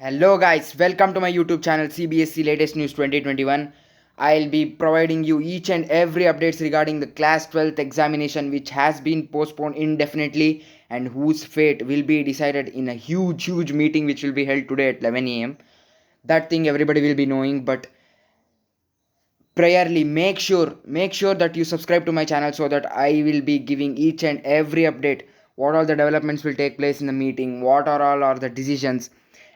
Hello guys, welcome to my YouTube channel CBSC Latest News 2021. I'll be providing you each and every updates regarding the class 12th examination which has been postponed indefinitely and whose fate will be decided in a huge meeting which will be held today at 11 a.m. That thing everybody will be knowing, but prayerly make sure that you subscribe to my channel so that I will be giving each and every update, what all the developments will take place in the meeting, what are all are the decisions,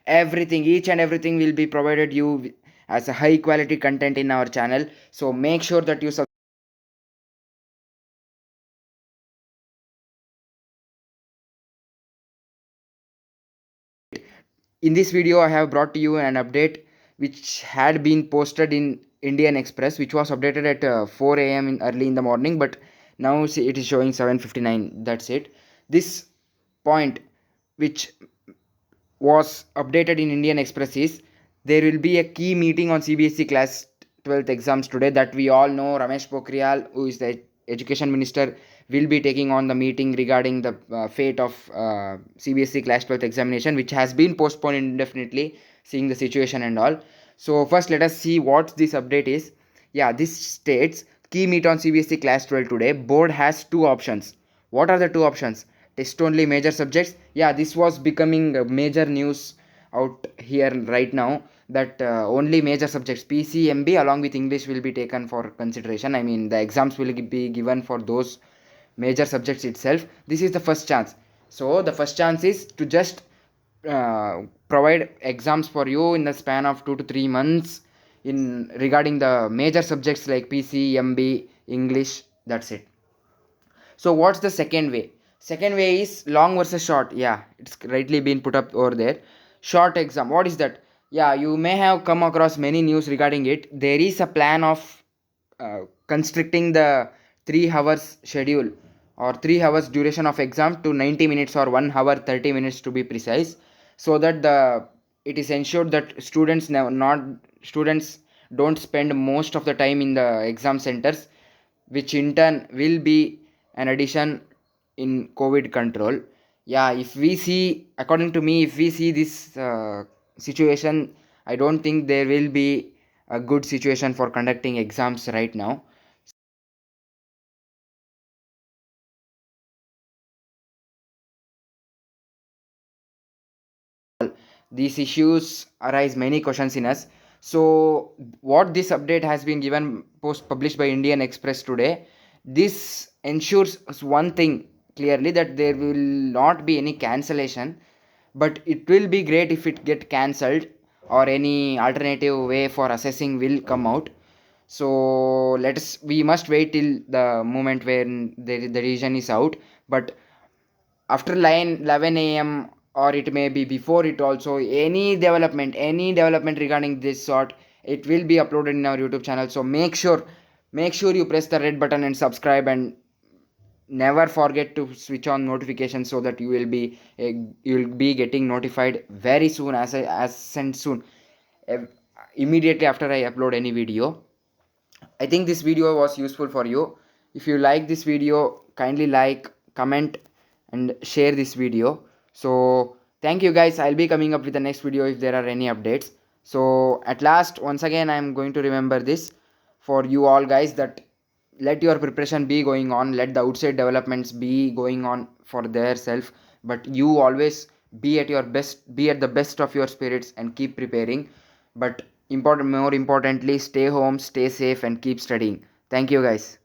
everything, each and everything will be provided you as a high quality content in our channel. So make sure that you In this video, I have brought to you an update which had been posted in Indian Express, which was updated at 4 a.m. in early in the morning, but now see, it is showing 7:59. That's it. This point, which was updated in Indian Express, is there will be a key meeting on CBSE class 12th exams today that we all know. Ramesh Pokhriyal, who is the education minister, will be taking on the meeting regarding the fate of CBSE class 12th examination, which has been postponed indefinitely, seeing the situation and all. So first let us see what this update is. Yeah, this states key meet on CBSE class 12 today. Board has two options. What are the two options? Test only major subjects. Yeah, this was becoming a major news out here right now, that only major subjects PCMB along with English will be taken for consideration. I mean, the exams will be given for those major subjects itself. This is the first chance. So the first chance is to just provide exams for you in the span of 2 to 3 months in regarding the major subjects like PCMB, English. That's it. So what's the second way? Second way is long versus short. Yeah, it's rightly been put up over there. Short exam. What is that? Yeah, you may have come across many news regarding it. There is a plan of constricting the 3 hours schedule or 3 hours duration of exam to 90 minutes or 1 hour 30 minutes to be precise, so that the it is ensured that students don't spend most of the time in the exam centers, which in turn will be an addition in COVID control. Yeah, if we see, according to me, if we see this situation, I don't think there will be a good situation for conducting exams right now. These issues arise many questions in us. So what this update has been given post published by Indian Express today, this ensures us one thing clearly, that there will not be any cancellation, but it will be great if it get cancelled or any alternative way for assessing will come out. So we must wait till the moment when the decision is out. But after 11 a.m. or it may be before it also, any development regarding this sort, it will be uploaded in our YouTube channel. So make sure you press the red button and subscribe, and never forget to switch on notifications so that you will be getting notified very soon, as sent soon, ev- immediately after I upload any video. I think this video was useful for you. If you like this video, kindly like, comment, and share this video. So, thank you guys. I'll be coming up with the next video if there are any updates. So, at last, once again, I'm going to remember this for you all guys, that let your preparation be going on, let the outside developments be going on for their self, but you always be at the best of your spirits and keep preparing. But more importantly, stay home, stay safe, and keep studying. Thank you guys.